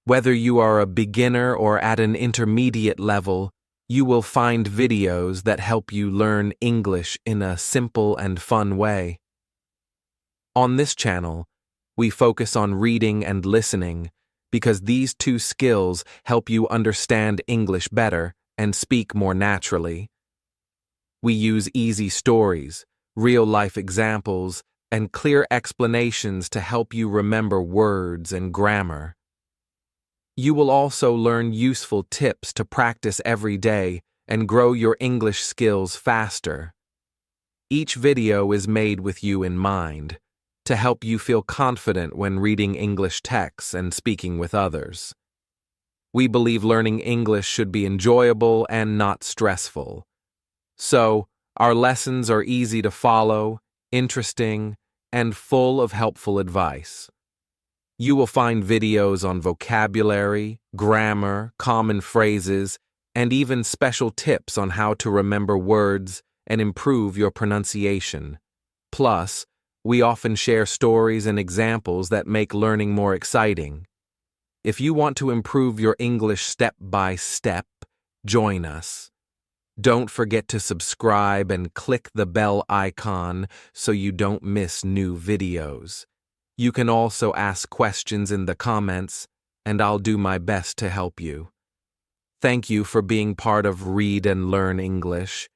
Whether you are a beginner or at an intermediate level, you will find videos that help you learn English in a simple and fun way. On this channel, we focus on reading and listening because these two skills help you understand English better and speak more naturally. We use easy stories, real-life examples, and clear explanations to help you remember words and grammar. You will also learn useful tips to practice every day and grow your English skills faster. Each video is made with you in mind, to help you feel confident when reading English texts and speaking with others. We believe learning English should be enjoyable and not stressful. So, our lessons are easy to follow, interesting, and full of helpful advice. You will find videos on vocabulary, grammar, common phrases, and even special tips on how to remember words and improve your pronunciation. Plus, we often share stories and examples that make learning more exciting. If you want to improve your English step by step, join us. Don't forget to subscribe and click the bell icon so you don't miss new videos. You can also ask questions in the comments, and I'll do my best to help you. Thank you for being part of Read and Learn English.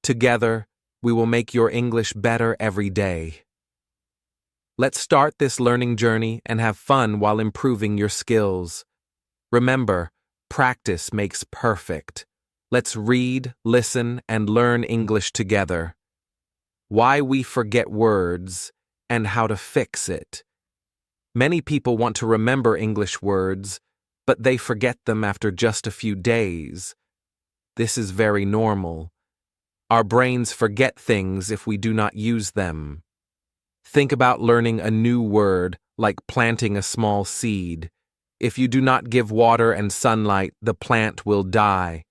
Together, we will make your English better every day. Let's start this learning journey and have fun while improving your skills. Remember, practice makes perfect. Let's read, listen, and learn English together. Why we forget words and how to fix it. Many people want to remember English words, but they forget them after just a few days. This is very normal. Our brains forget things if we do not use them. Think about learning a new word, like planting a small seed. If you do not give water and sunlight, the plant will die.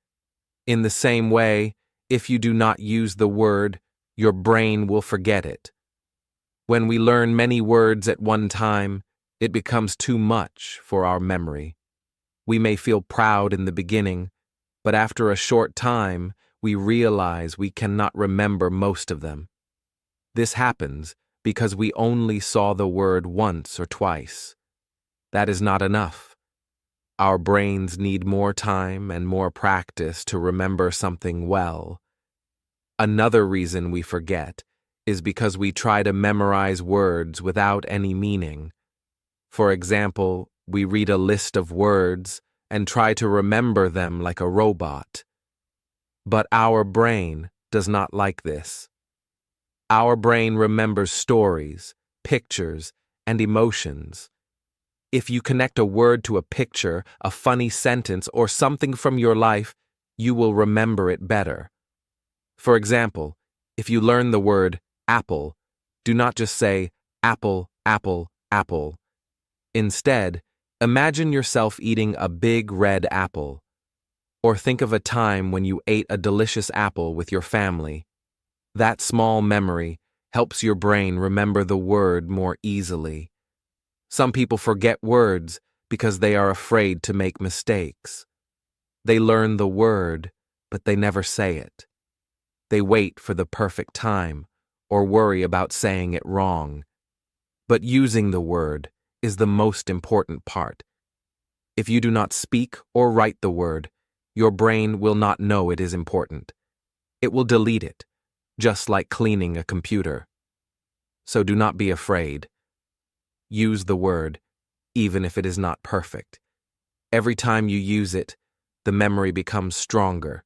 In the same way, if you do not use the word, your brain will forget it. When we learn many words at one time, it becomes too much for our memory. We may feel proud in the beginning, but after a short time, we realize we cannot remember most of them. This happens because we only saw the word once or twice. That is not enough. Our brains need more time and more practice to remember something well. Another reason we forget is because we try to memorize words without any meaning. For example, we read a list of words and try to remember them like a robot. But our brain does not like this. Our brain remembers stories, pictures, and emotions. If you connect a word to a picture, a funny sentence, or something from your life, you will remember it better. For example, if you learn the word apple, do not just say apple, apple, apple. Instead, imagine yourself eating a big red apple. Or think of a time when you ate a delicious apple with your family. That small memory helps your brain remember the word more easily. Some people forget words because they are afraid to make mistakes. They learn the word, but they never say it. They wait for the perfect time or worry about saying it wrong. But using the word is the most important part. If you do not speak or write the word, your brain will not know it is important. It will delete it, just like cleaning a computer. So do not be afraid. Use the word, even if it is not perfect. Every time you use it, the memory becomes stronger.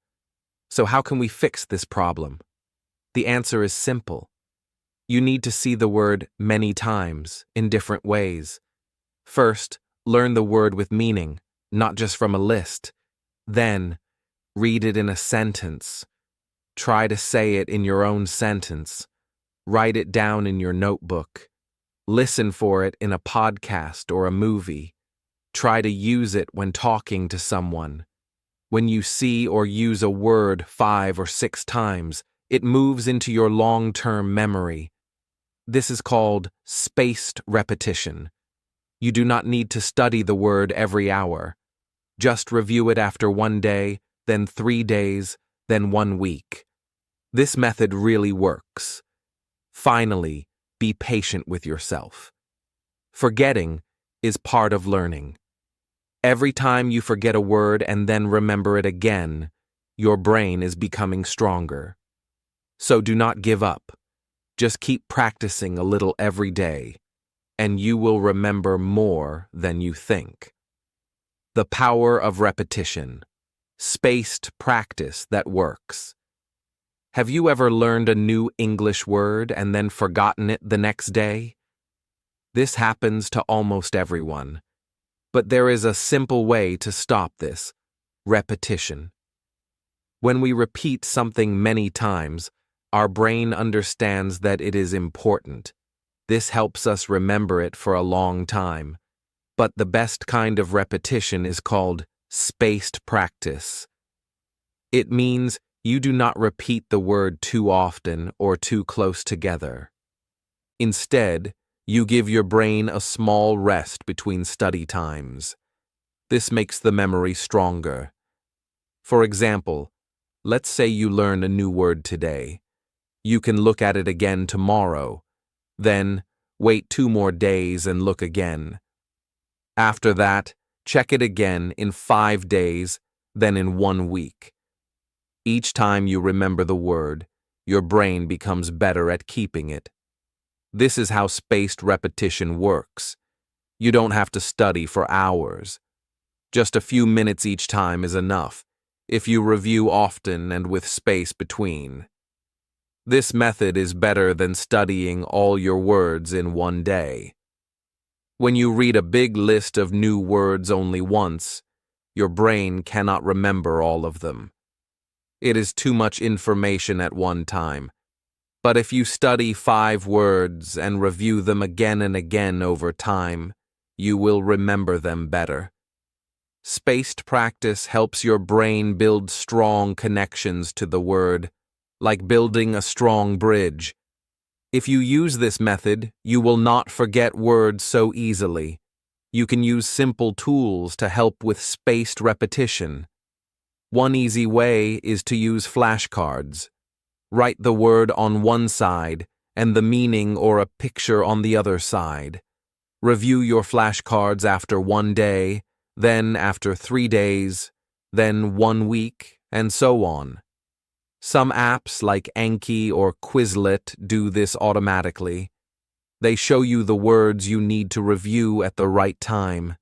So how can we fix this problem? The answer is simple. You need to see the word many times, in different ways. First, learn the word with meaning, not just from a list. Then, read it in a sentence. Try to say it in your own sentence. Write it down in your notebook. Listen for it in a podcast or a movie. Try to use it when talking to someone. When you see or use a word 5 or 6 times, it moves into your long-term memory. This is called spaced repetition. You do not need to study the word every hour. Just review it after 1 day, then 3 days, then 1 week. This method really works. Finally, be patient with yourself. Forgetting is part of learning. Every time you forget a word and then remember it again, your brain is becoming stronger. So do not give up. Just keep practicing a little every day, and you will remember more than you think. The power of repetition. Spaced practice that works. Have you ever learned a new English word and then forgotten it the next day? This happens to almost everyone. But there is a simple way to stop this: repetition. When we repeat something many times, our brain understands that it is important. This helps us remember it for a long time. But the best kind of repetition is called spaced practice. It means you do not repeat the word too often or too close together. Instead, you give your brain a small rest between study times. This makes the memory stronger. For example, let's say you learn a new word today. You can look at it again tomorrow. Then, wait 2 more days and look again. After that, check it again in 5 days, then in 1 week. Each time you remember the word, your brain becomes better at keeping it. This is how spaced repetition works. You don't have to study for hours. Just a few minutes each time is enough, if you review often and with space between. This method is better than studying all your words in 1 day. When you read a big list of new words only once, your brain cannot remember all of them. It is too much information at one time. But if you study 5 words and review them again and again over time, you will remember them better. Spaced practice helps your brain build strong connections to the word, like building a strong bridge. If you use this method, you will not forget words so easily. You can use simple tools to help with spaced repetition. One easy way is to use flashcards. Write the word on one side and the meaning or a picture on the other side. Review your flashcards after 1 day, then after 3 days, then 1 week, and so on. Some apps like Anki or Quizlet do this automatically. They show you the words you need to review at the right time.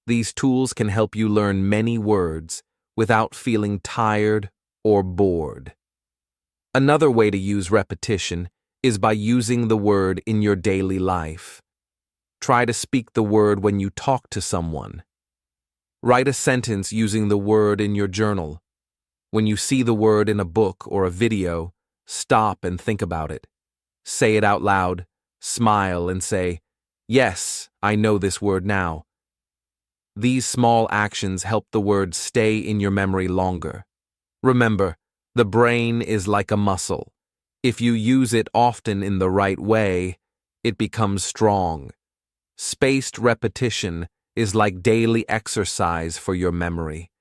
These tools can help you learn many words without feeling tired or bored. Another way to use repetition is by using the word in your daily life. Try to speak the word when you talk to someone. Write a sentence using the word in your journal. When you see the word in a book or a video, stop and think about it. Say it out loud, smile, and say, "Yes, I know this word now." These small actions help the word stay in your memory longer. Remember, the brain is like a muscle. If you use it often in the right way, it becomes strong. Spaced repetition is like daily exercise for your memory.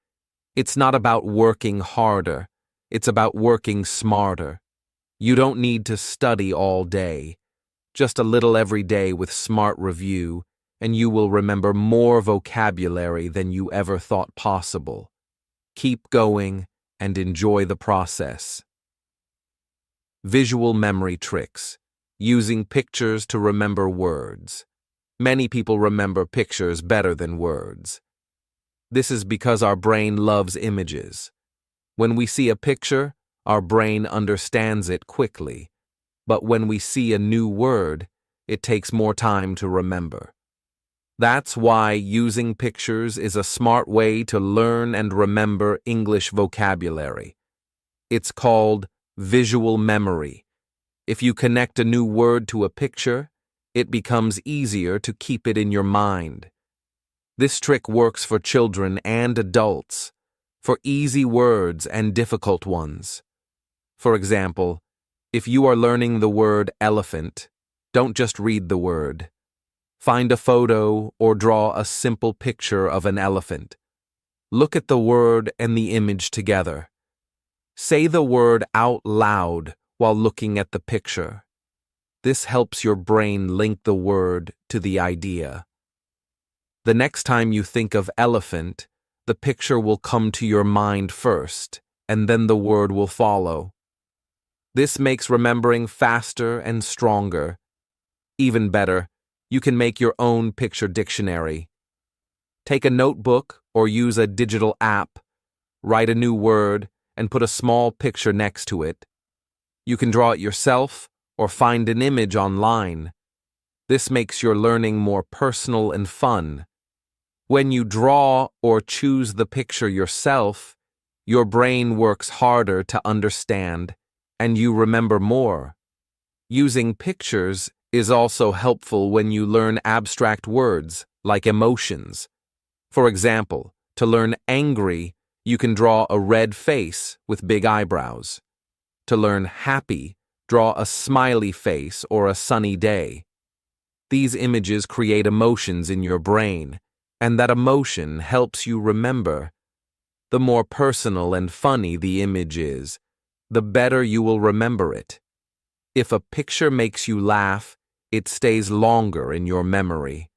It's not about working harder, it's about working smarter. You don't need to study all day. Just a little every day with smart review, and you will remember more vocabulary than you ever thought possible. Keep going and enjoy the process. Visual memory tricks. Using pictures to remember words. Many people remember pictures better than words. This is because our brain loves images. When we see a picture, our brain understands it quickly. But when we see a new word, it takes more time to remember. That's why using pictures is a smart way to learn and remember English vocabulary. It's called visual memory. If you connect a new word to a picture, it becomes easier to keep it in your mind. This trick works for children and adults, for easy words and difficult ones. For example, if you are learning the word elephant, don't just read the word. Find a photo or draw a simple picture of an elephant. Look at the word and the image together. Say the word out loud while looking at the picture. This helps your brain link the word to the idea. The next time you think of elephant, the picture will come to your mind first, and then the word will follow. This makes remembering faster and stronger. Even better, you can make your own picture dictionary. Take a notebook or use a digital app, write a new word, and put a small picture next to it. You can draw it yourself or find an image online. This makes your learning more personal and fun. When you draw or choose the picture yourself, your brain works harder to understand, and you remember more. Using pictures is also helpful when you learn abstract words, like emotions. For example, to learn angry, you can draw a red face with big eyebrows. To learn happy, draw a smiley face or a sunny day. These images create emotions in your brain, and that emotion helps you remember. The more personal and funny the image is, the better you will remember it. If a picture makes you laugh, it stays longer in your memory.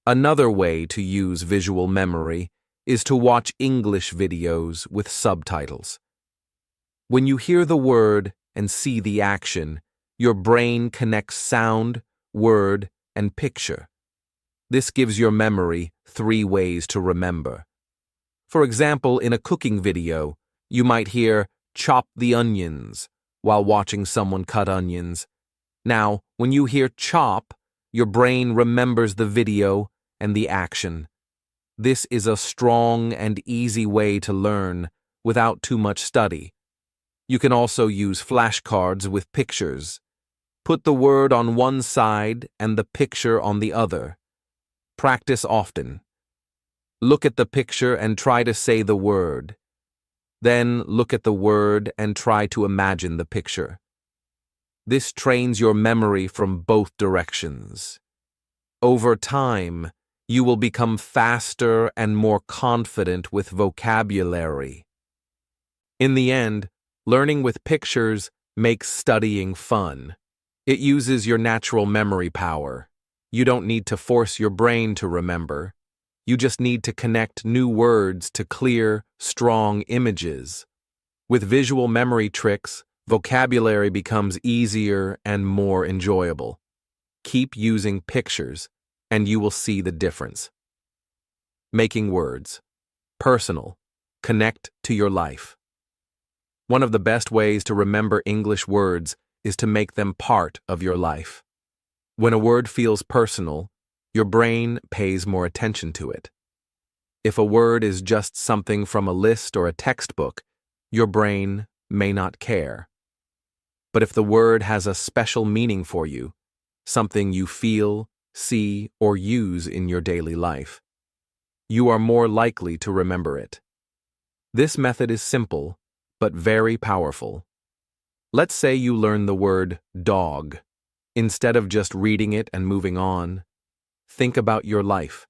Another way to use visual memory is to watch English videos with subtitles. When you hear the word and see the action, your brain connects sound, word, and picture. This gives your memory 3 ways to remember. For example, in a cooking video, you might hear "chop the onions" while watching someone cut onions. Now, when you hear "chop," your brain remembers the video and the action. This is a strong and easy way to learn without too much study. You can also use flashcards with pictures. Put the word on one side and the picture on the other. Practice often. Look at the picture and try to say the word. Then look at the word and try to imagine the picture. This trains your memory from both directions. Over time, you will become faster and more confident with vocabulary. In the end, learning with pictures makes studying fun. It uses your natural memory power. You don't need to force your brain to remember. You just need to connect new words to clear, strong images. With visual memory tricks, vocabulary becomes easier and more enjoyable. Keep using pictures, and you will see the difference. Making words. Personal. Connect to your life. One of the best ways to remember English words is to make them part of your life. When a word feels personal, your brain pays more attention to it. If a word is just something from a list or a textbook, your brain may not care. But if the word has a special meaning for you, something you feel, see, or use in your daily life, you are more likely to remember it. This method is simple, but very powerful. Let's say you learn the word dog. Instead of just reading it and moving on, think about your life.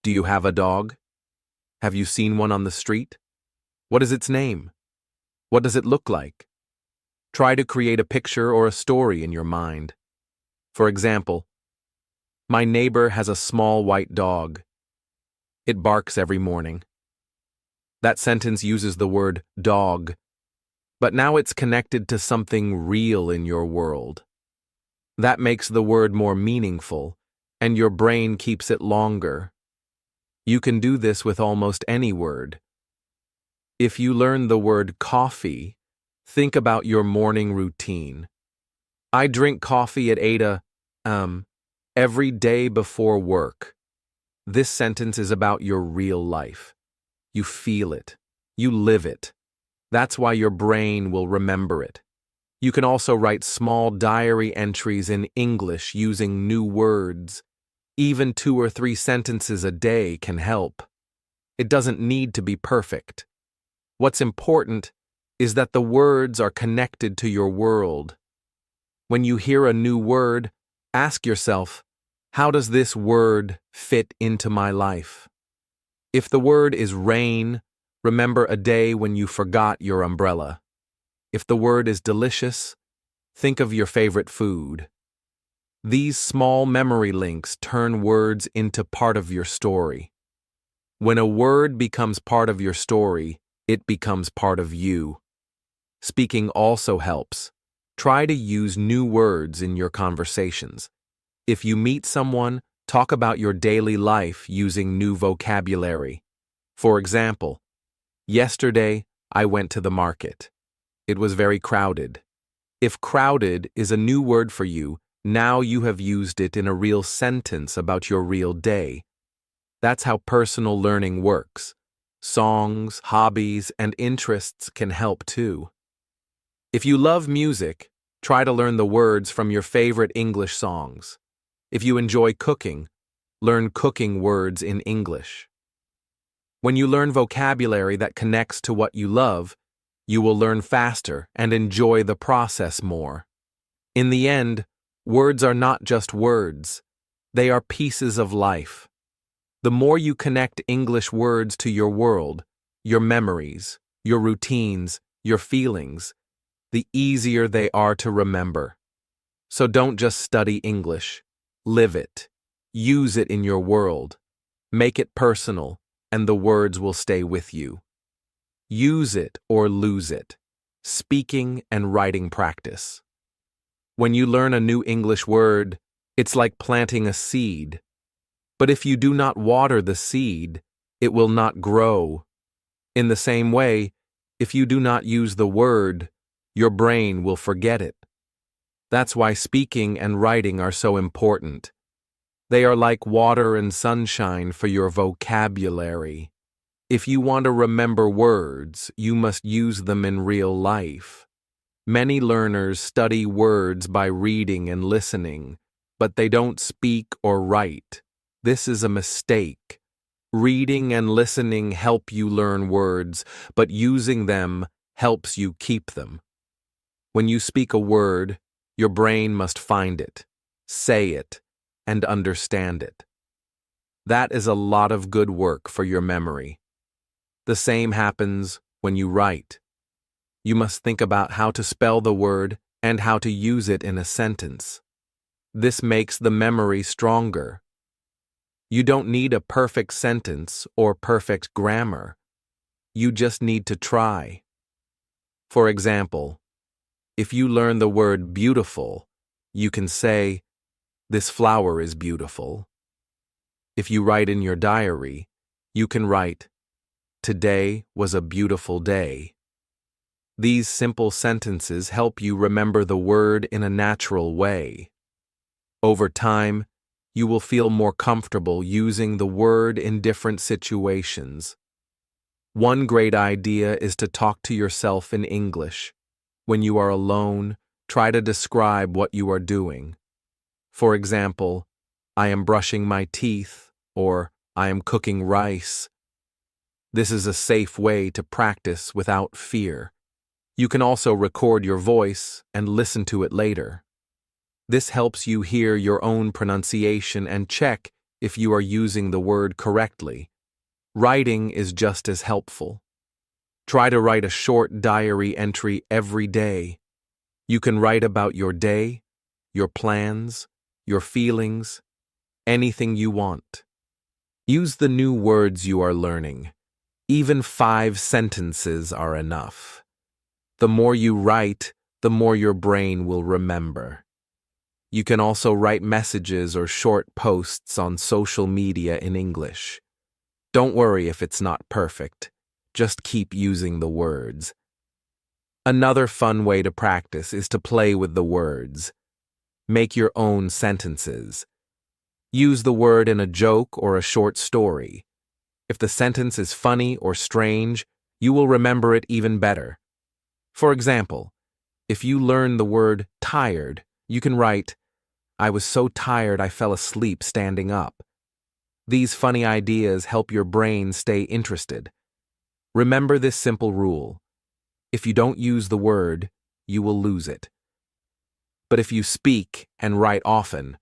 Do you have a dog? Have you seen one on the street? What is its name? What does it look like? Try to create a picture or a story in your mind. For example, my neighbor has a small white dog. It barks every morning. That sentence uses the word dog, but now it's connected to something real in your world. That makes the word more meaningful, and your brain keeps it longer. You can do this with almost any word. If you learn the word coffee, think about your morning routine. I drink coffee at 8 every day before work. This sentence is about your real life. You feel it. You live it. That's why your brain will remember it. You can also write small diary entries in English using new words. Even 2 or 3 sentences a day can help. It doesn't need to be perfect. What's important is that the words are connected to your world. When you hear a new word, ask yourself, How does this word fit into my life? If the word is rain, remember a day when you forgot your umbrella. If the word is delicious, think of your favorite food. These small memory links turn words into part of your story. When a word becomes part of your story, it becomes part of you. Speaking also helps. Try to use new words in your conversations. If you meet someone, talk about your daily life using new vocabulary. For example, yesterday I went to the market. It was very crowded. If crowded is a new word for you, now you have used it in a real sentence about your real day. That's how personal learning works. Songs, hobbies, and interests can help too. If you love music, try to learn the words from your favorite English songs. If you enjoy cooking, learn cooking words in English. When you learn vocabulary that connects to what you love, you will learn faster and enjoy the process more. In the end, words are not just words. They are pieces of life. The more you connect English words to your world, your memories, your routines, your feelings, the easier they are to remember. So don't just study English. Live it. Use it in your world. Make it personal, and the words will stay with you. Use it or lose it. Speaking and writing practice. When you learn a new English word, it's like planting a seed. But if you do not water the seed, it will not grow. In the same way, if you do not use the word, your brain will forget it. That's why speaking and writing are so important. They are like water and sunshine for your vocabulary. If you want to remember words, you must use them in real life. Many learners study words by reading and listening, but they don't speak or write. This is a mistake. Reading and listening help you learn words, but using them helps you keep them. When you speak a word, your brain must find it, say it, and understand it. That is a lot of good work for your memory. The same happens when you write. You must think about how to spell the word and how to use it in a sentence. This makes the memory stronger. You don't need a perfect sentence or perfect grammar. You just need to try. For example, if you learn the word beautiful, you can say, "This flower is beautiful." If you write in your diary, you can write, "Today was a beautiful day." These simple sentences help you remember the word in a natural way. Over time, you will feel more comfortable using the word in different situations. One great idea is to talk to yourself in English. When you are alone, try to describe what you are doing. For example, "I am brushing my teeth," or "I am cooking rice." This is a safe way to practice without fear. You can also record your voice and listen to it later. This helps you hear your own pronunciation and check if you are using the word correctly. Writing is just as helpful. Try to write a short diary entry every day. You can write about your day, your plans, your feelings, anything you want. Use the new words you are learning. Even 5 sentences are enough. The more you write, the more your brain will remember. You can also write messages or short posts on social media in English. Don't worry if it's not perfect. Just keep using the words. Another fun way to practice is to play with the words. Make your own sentences. Use the word in a joke or a short story. If the sentence is funny or strange, you will remember it even better. For example, if you learn the word tired, you can write, "I was so tired I fell asleep standing up." These funny ideas help your brain stay interested. Remember this simple rule. If you don't use the word, you will lose it. But if you speak and write often,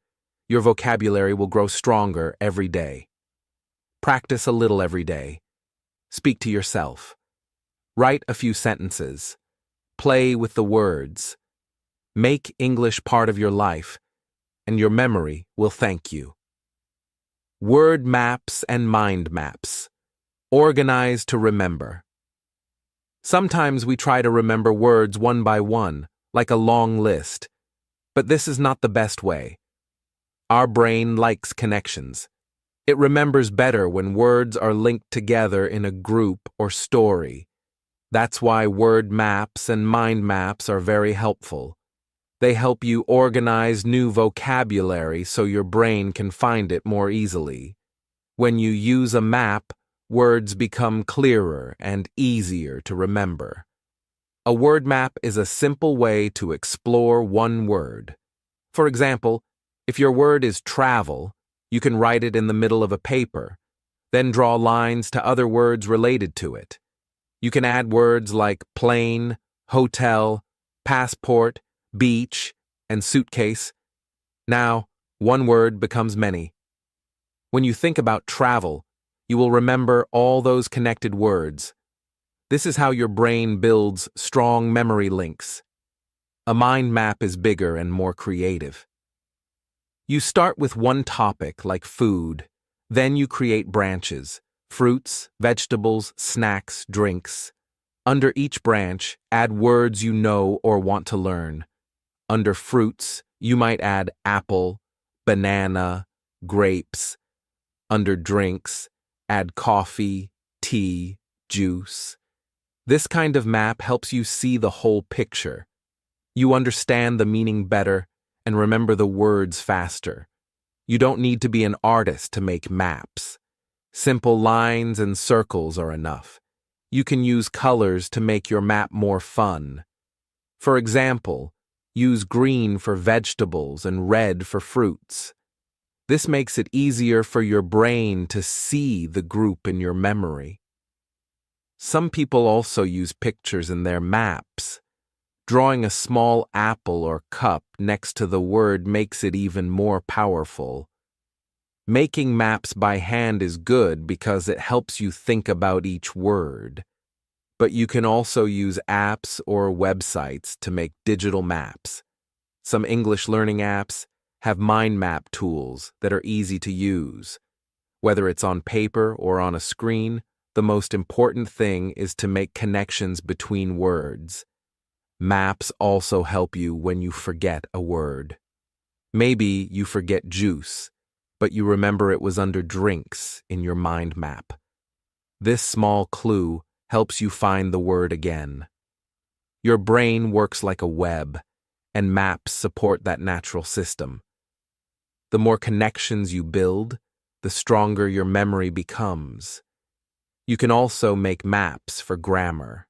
your vocabulary will grow stronger every day. Practice a little every day. Speak to yourself. Write a few sentences. Play with the words. Make English part of your life, and your memory will thank you. Word maps and mind maps. Organize to remember. Sometimes we try to remember words one by one, like a long list, but this is not the best way. Our brain likes connections. It remembers better when words are linked together in a group or story. That's why word maps and mind maps are very helpful. They help you organize new vocabulary so your brain can find it more easily. When you use a map, words become clearer and easier to remember. A word map is a simple way to explore one word. For example, if your word is travel, you can write it in the middle of a paper, then draw lines to other words related to it. You can add words like plane, hotel, passport, beach, and suitcase. Now, one word becomes many. When you think about travel, you will remember all those connected words. This is how your brain builds strong memory links. A mind map is bigger and more creative. You start with one topic like food, then you create branches, fruits, vegetables, snacks, drinks. Under each branch, add words you know or want to learn. Under fruits, you might add apple, banana, grapes. Under drinks, add coffee, tea, juice. This kind of map helps you see the whole picture. You understand the meaning better and remember the words faster. You don't need to be an artist to make maps. Simple lines and circles are enough. You can use colors to make your map more fun. For example, use green for vegetables and red for fruits. This makes it easier for your brain to see the group in your memory. Some people also use pictures in their maps. Drawing a small apple or cup next to the word makes it even more powerful. Making maps by hand is good because it helps you think about each word. But you can also use apps or websites to make digital maps. Some English learning apps have mind map tools that are easy to use. Whether it's on paper or on a screen, the most important thing is to make connections between words. Maps also help you when you forget a word. Maybe you forget juice, but you remember it was under drinks in your mind map. This small clue helps you find the word again. Your brain works like a web, and maps support that natural system. The more connections you build, the stronger your memory becomes. You can also make maps for grammar.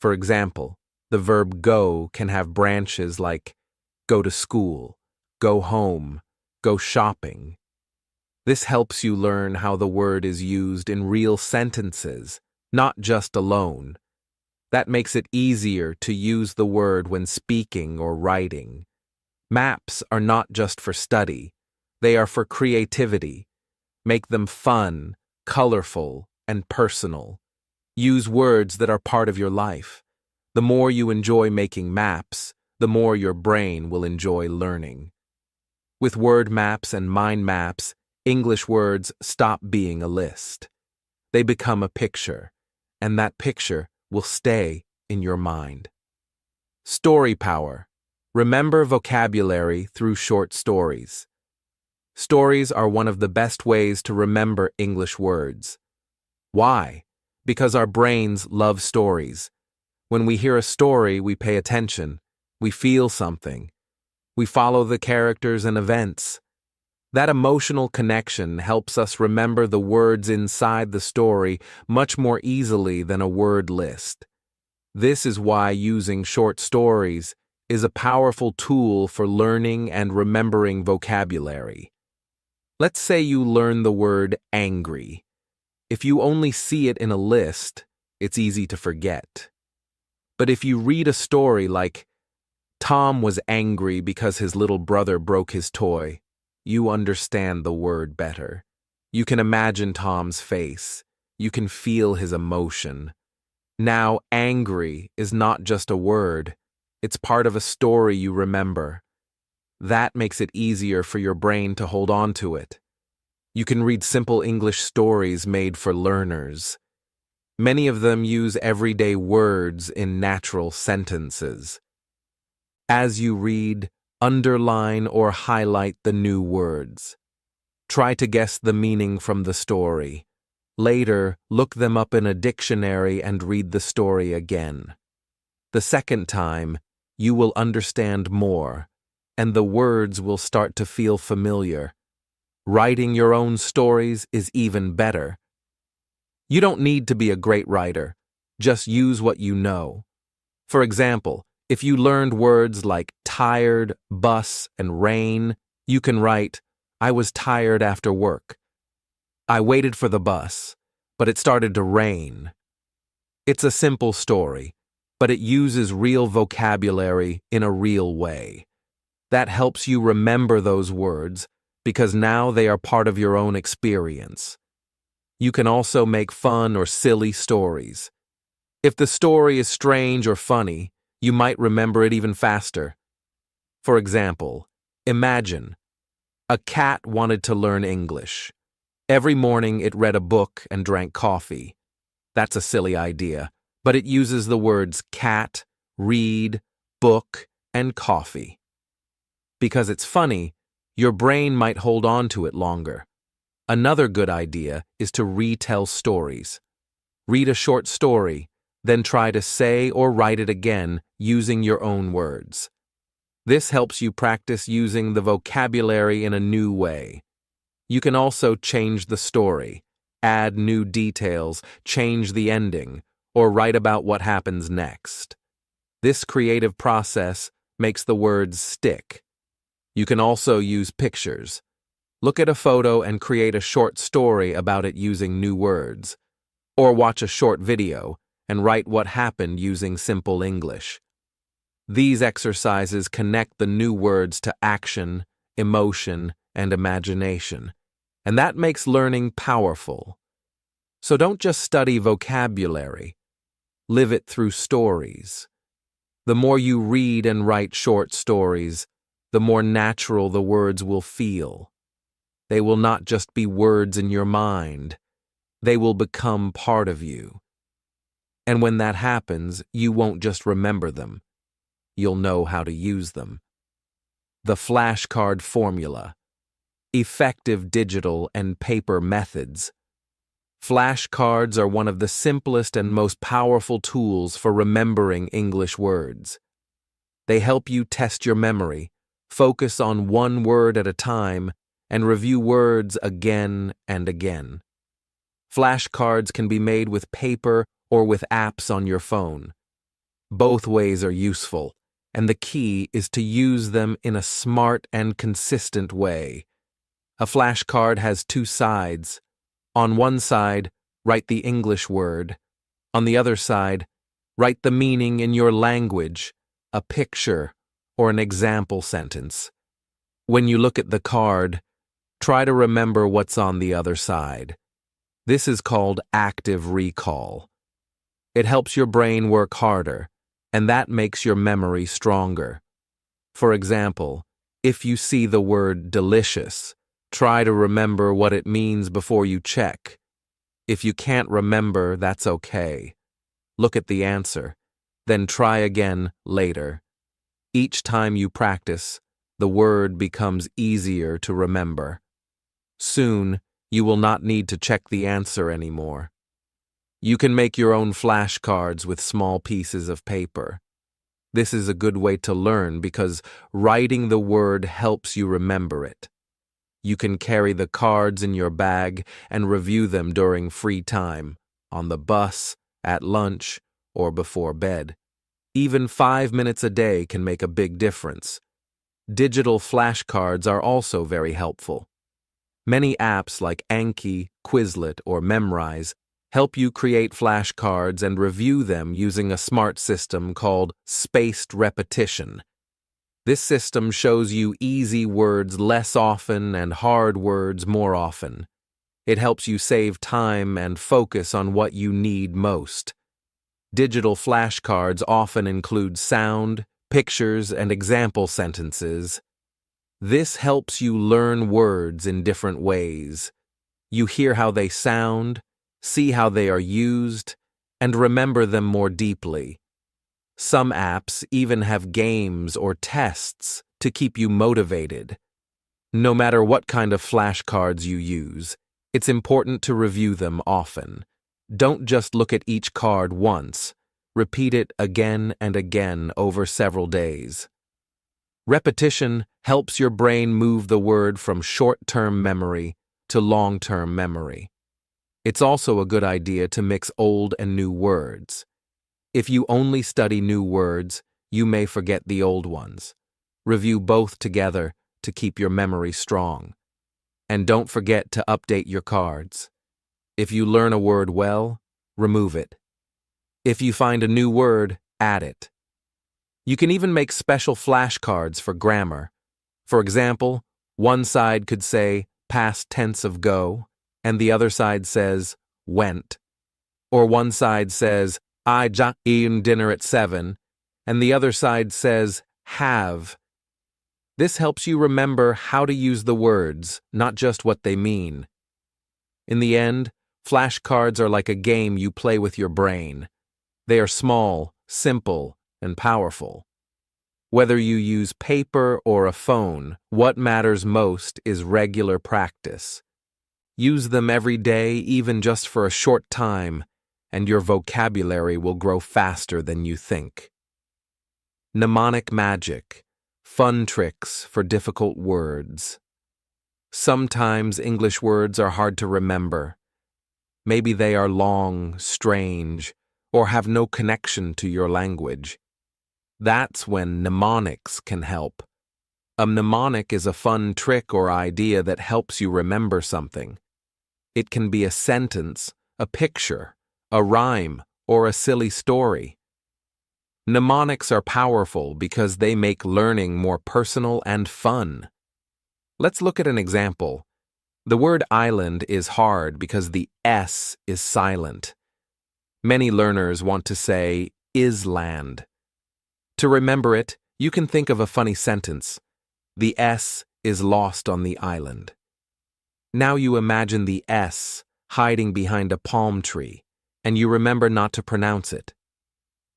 For example, the verb go can have branches like go to school, go home, go shopping. This helps you learn how the word is used in real sentences, not just alone. That makes it easier to use the word when speaking or writing. Maps are not just for study, they are for creativity. Make them fun, colorful, and personal. Use words that are part of your life. The more you enjoy making maps, the more your brain will enjoy learning. With word maps and mind maps, English words stop being a list. They become a picture, and that picture will stay in your mind. Story power. Remember vocabulary through short stories. Stories are one of the best ways to remember English words. Why? Because our brains love stories. When we hear a story, we pay attention. We feel something. We follow the characters and events. That emotional connection helps us remember the words inside the story much more easily than a word list. This is why using short stories is a powerful tool for learning and remembering vocabulary. Let's say you learn the word angry. If you only see it in a list, it's easy to forget. But if you read a story like, Tom was angry because his little brother broke his toy, you understand the word better. You can imagine Tom's face. You can feel his emotion. Now, angry is not just a word. It's part of a story you remember. That makes it easier for your brain to hold on to it. You can read simple English stories made for learners. Many of them use everyday words in natural sentences. As you read, underline or highlight the new words. Try to guess the meaning from the story. Later, look them up in a dictionary and read the story again. The second time, you will understand more, and the words will start to feel familiar. Writing your own stories is even better. You don't need to be a great writer. Just use what you know. For example, if you learned words like tired, bus, and rain, you can write, I was tired after work. I waited for the bus, but it started to rain. It's a simple story, but it uses real vocabulary in a real way. That helps you remember those words because now they are part of your own experience. You can also make fun or silly stories. If the story is strange or funny, you might remember it even faster. For example, imagine a cat wanted to learn English. Every morning it read a book and drank coffee. That's a silly idea, but it uses the words cat, read, book, and coffee. Because it's funny, your brain might hold on to it longer. Another good idea is to retell stories. Read a short story, then try to say or write it again using your own words. This helps you practice using the vocabulary in a new way. You can also change the story, add new details, change the ending, or write about what happens next. This creative process makes the words stick. You can also use pictures. Look at a photo and create a short story about it using new words. Or watch a short video and write what happened using simple English. These exercises connect the new words to action, emotion, and imagination, and that makes learning powerful. So don't just study vocabulary, live it through stories. The more you read and write short stories, the more natural the words will feel. They will not just be words in your mind. They will become part of you. And when that happens, you won't just remember them. You'll know how to use them. The flashcard formula. Effective digital and paper methods. Flashcards are one of the simplest and most powerful tools for remembering English words. They help you test your memory, focus on one word at a time, and review words again and again. Flashcards can be made with paper or with apps on your phone. Both ways are useful, and the key is to use them in a smart and consistent way. A flashcard has two sides. On one side, write the English word. On the other side, write the meaning in your language, a picture, or an example sentence. When you look at the card, try to remember what's on the other side. This is called active recall. It helps your brain work harder, and that makes your memory stronger. For example, if you see the word delicious, try to remember what it means before you check. If you can't remember, that's okay. Look at the answer, then try again later. Each time you practice, the word becomes easier to remember. Soon, you will not need to check the answer anymore. You can make your own flashcards with small pieces of paper. This is a good way to learn because writing the word helps you remember it. You can carry the cards in your bag and review them during free time, on the bus, at lunch, or before bed. Even 5 minutes a day can make a big difference. Digital flashcards are also very helpful. Many apps like Anki, Quizlet, or Memrise help you create flashcards and review them using a smart system called spaced repetition. This system shows you easy words less often and hard words more often. It helps you save time and focus on what you need most. Digital flashcards often include sound, pictures, and example sentences. This helps you learn words in different ways. You hear how they sound, see how they are used, and remember them more deeply. Some apps even have games or tests to keep you motivated. No matter what kind of flashcards you use, it's important to review them often. Don't just look at each card once. Repeat it again and again over several days. Repetition helps your brain move the word from short-term memory to long-term memory. It's also a good idea to mix old and new words. If you only study new words, you may forget the old ones. Review both together to keep your memory strong. And don't forget to update your cards. If you learn a word well, remove it. If you find a new word, add it. You can even make special flashcards for grammar. For example, one side could say past tense of go, and the other side says went. Or one side says I eat dinner at 7, and the other side says have. This helps you remember how to use the words, not just what they mean. In the end, flashcards are like a game you play with your brain. They are small, simple, and powerful. Whether you use paper or a phone, what matters most is regular practice. Use them every day, even just for a short time, and your vocabulary will grow faster than you think. Mnemonic magic. Fun tricks for difficult words. Sometimes English words are hard to remember. Maybe they are long, strange, or have no connection to your language. That's when mnemonics can help. A mnemonic is a fun trick or idea that helps you remember something. It can be a sentence, a picture, a rhyme, or a silly story. Mnemonics are powerful because they make learning more personal and fun. Let's look at an example. The word island is hard because the S is silent. Many learners want to say island. To remember it, you can think of a funny sentence. The S is lost on the island. Now you imagine the S hiding behind a palm tree, and you remember not to pronounce it.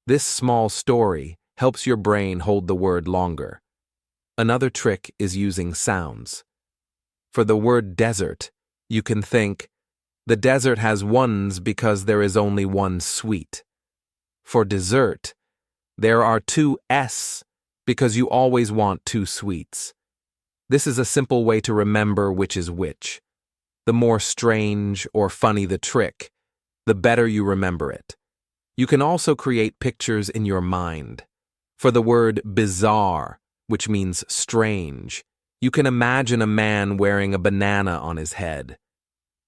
This small story helps your brain hold the word longer. Another trick is using sounds. For the word desert, you can think, the desert has ones because there is only one sweet. For dessert, there are two S because you always want two sweets. This is a simple way to remember which is which. The more strange or funny the trick, the better you remember it. You can also create pictures in your mind. For the word bizarre, which means strange, you can imagine a man wearing a banana on his head.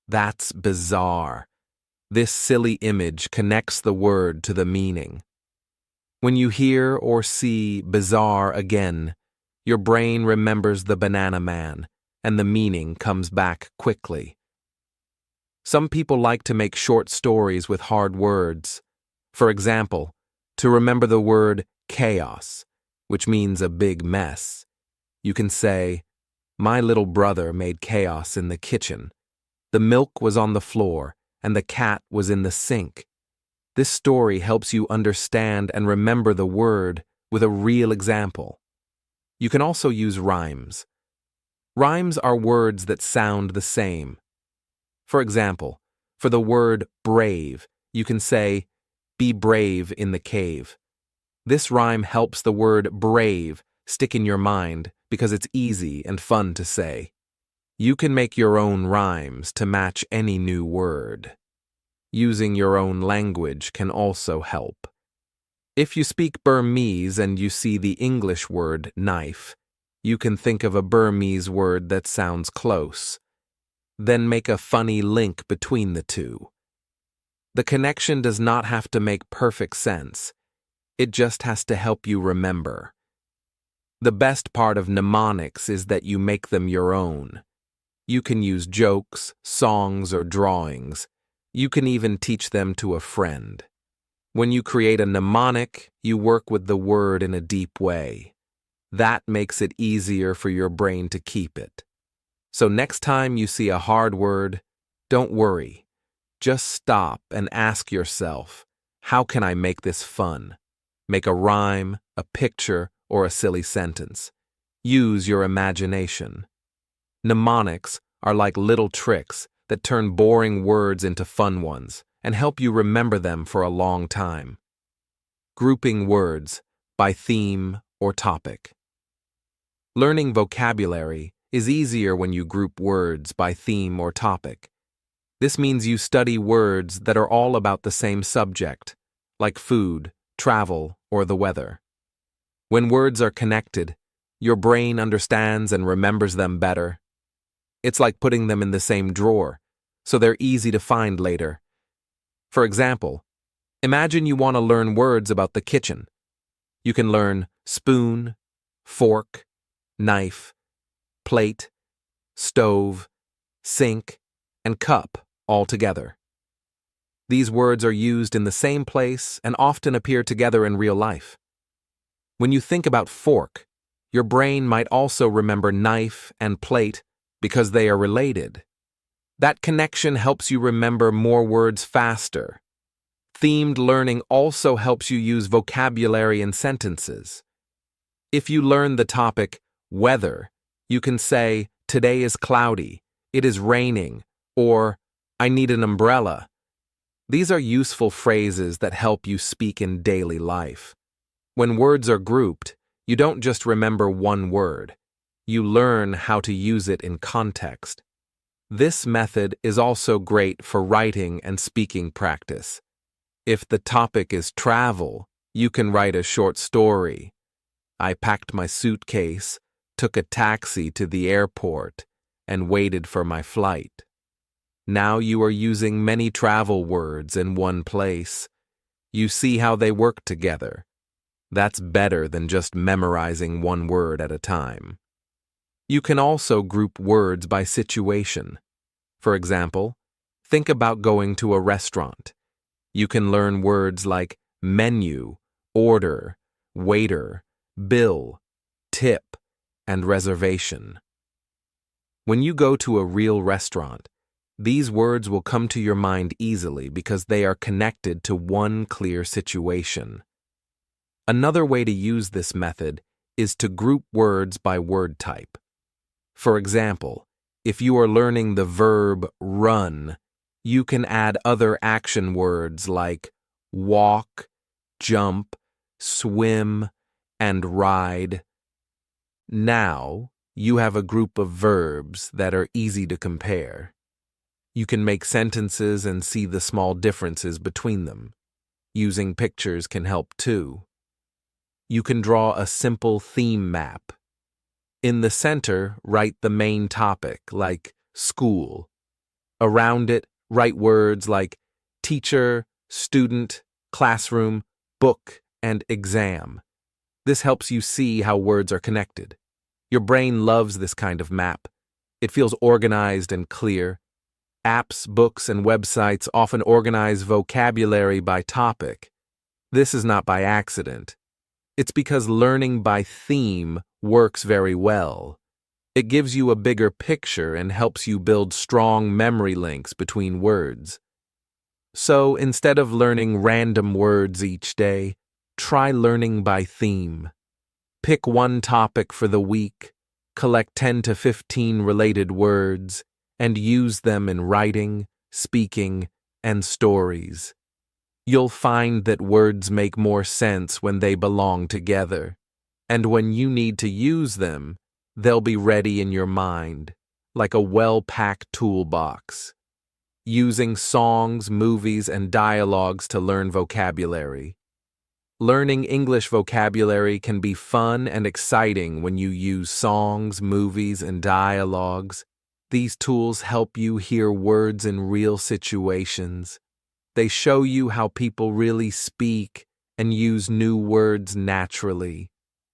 That's bizarre. This silly image connects the word to the meaning. When you hear or see bizarre again, your brain remembers the banana man, and the meaning comes back quickly. Some people like to make short stories with hard words. For example, to remember the word chaos, which means a big mess, you can say, my little brother made chaos in the kitchen. The milk was on the floor, and the cat was in the sink. This story helps you understand and remember the word with a real example. You can also use rhymes. Rhymes are words that sound the same. For example, for the word brave, you can say, be brave in the cave. This rhyme helps the word brave stick in your mind because it's easy and fun to say. You can make your own rhymes to match any new word. Using your own language can also help. If you speak Burmese and you see the English word knife, you can think of a Burmese word that sounds close. Then make a funny link between the two. The connection does not have to make perfect sense. It just has to help you remember. The best part of mnemonics is that you make them your own. You can use jokes, songs, or drawings. You can even teach them to a friend. When you create a mnemonic, you work with the word in a deep way. That makes it easier for your brain to keep it. So next time you see a hard word, don't worry. Just stop and ask yourself, how can I make this fun? Make a rhyme, a picture, or a silly sentence. Use your imagination. Mnemonics are like little tricks that turn boring words into fun ones and help you remember them for a long time. Grouping words by theme or topic. Learning vocabulary is easier when you group words by theme or topic. This means you study words that are all about the same subject, like food, travel, or the weather. When words are connected, your brain understands and remembers them better. It's like putting them in the same drawer, so they're easy to find later. For example, imagine you want to learn words about the kitchen. You can learn spoon, fork, knife, plate, stove, sink, and cup all together. These words are used in the same place and often appear together in real life. When you think about fork, your brain might also remember knife and plate because they are related. That connection helps you remember more words faster. Themed learning also helps you use vocabulary in sentences. If you learn the topic weather, you can say, today is cloudy, it is raining, or I need an umbrella. These are useful phrases that help you speak in daily life. When words are grouped, you don't just remember one word. You learn how to use it in context. This method is also great for writing and speaking practice. If the topic is travel, you can write a short story. I packed my suitcase, took a taxi to the airport, and waited for my flight. Now you are using many travel words in one place. You see how they work together. That's better than just memorizing one word at a time. You can also group words by situation. For example, think about going to a restaurant. You can learn words like menu, order, waiter, bill, tip, and reservation. When you go to a real restaurant, these words will come to your mind easily because they are connected to one clear situation. Another way to use this method is to group words by word type. For example, if you are learning the verb run, you can add other action words like walk, jump, swim, and ride. Now, you have a group of verbs that are easy to compare. You can make sentences and see the small differences between them. Using pictures can help too. You can draw a simple theme map. In the center, write the main topic, like school. Around it, write words like teacher, student, classroom, book, and exam. This helps you see how words are connected. Your brain loves this kind of map. It feels organized and clear. Apps, books, and websites often organize vocabulary by topic. This is not by accident. It's because learning by theme works very well. It gives you a bigger picture and helps you build strong memory links between words. So instead of learning random words each day, try learning by theme. Pick one topic for the week, collect 10 to 15 related words, and use them in writing, speaking, and stories. You'll find that words make more sense when they belong together, and when you need to use them, they'll be ready in your mind, like a well-packed toolbox. Using songs, movies, and dialogues to learn vocabulary. Learning English vocabulary can be fun and exciting when you use songs, movies, and dialogues. These tools help you hear words in real situations. They show you how people really speak and use new words naturally.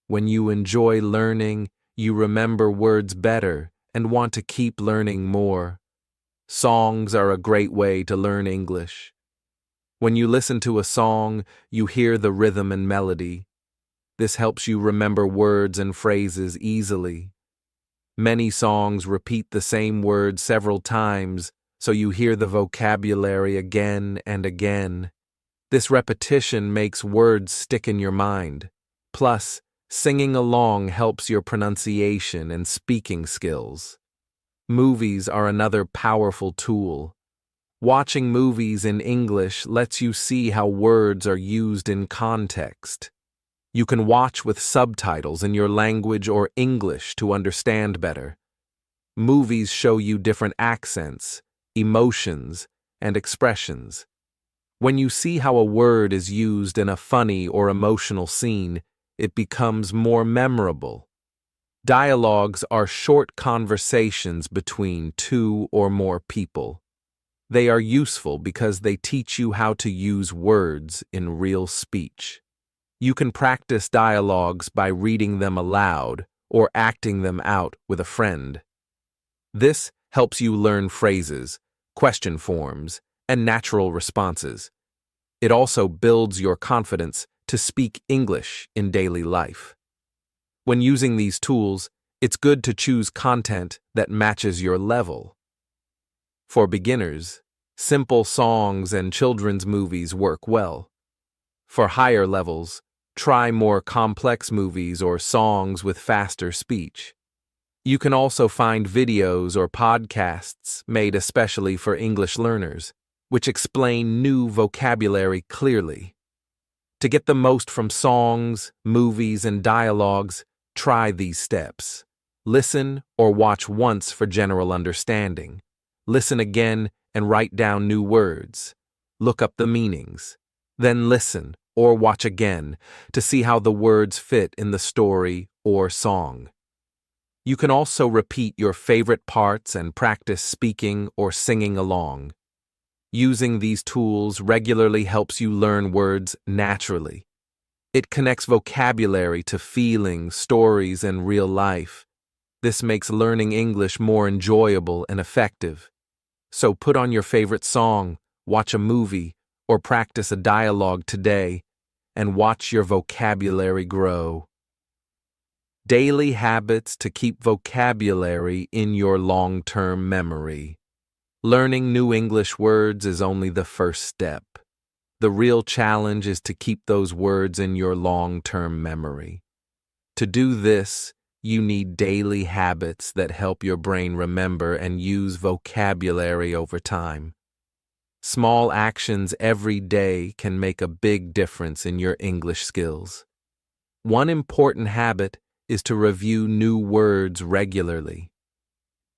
When you enjoy learning, you remember words better and want to keep learning more. Songs are a great way to learn English. When you listen to a song, you hear the rhythm and melody. This helps you remember words and phrases easily. Many songs repeat the same words several times, so you hear the vocabulary again and again. This repetition makes words stick in your mind. Plus, singing along helps your pronunciation and speaking skills. Movies are another powerful tool. Watching movies in English lets you see how words are used in context. You can watch with subtitles in your language or English to understand better. Movies show you different accents, emotions, and expressions. When you see how a word is used in a funny or emotional scene, it becomes more memorable. Dialogues are short conversations between two or more people. They are useful because they teach you how to use words in real speech. You can practice dialogues by reading them aloud or acting them out with a friend. This helps you learn phrases, question forms, and natural responses. It also builds your confidence to speak English in daily life. When using these tools, it's good to choose content that matches your level. For beginners, simple songs and children's movies work well. For higher levels, try more complex movies or songs with faster speech. You can also find videos or podcasts made especially for English learners, which explain new vocabulary clearly. To get the most from songs, movies, and dialogues, try these steps. Listen or watch once for general understanding. Listen again and write down new words. Look up the meanings. Then listen or watch again to see how the words fit in the story or song. You can also repeat your favorite parts and practice speaking or singing along. Using these tools regularly helps you learn words naturally. It connects vocabulary to feelings, stories, and real life. This makes learning English more enjoyable and effective. So put on your favorite song, watch a movie, or practice a dialogue today, and watch your vocabulary grow. Daily habits to keep vocabulary in your long-term memory. Learning new English words is only the first step. The real challenge is to keep those words in your long-term memory. To do this, you need daily habits that help your brain remember and use vocabulary over time. Small actions every day can make a big difference in your English skills. One important habit is to review new words regularly.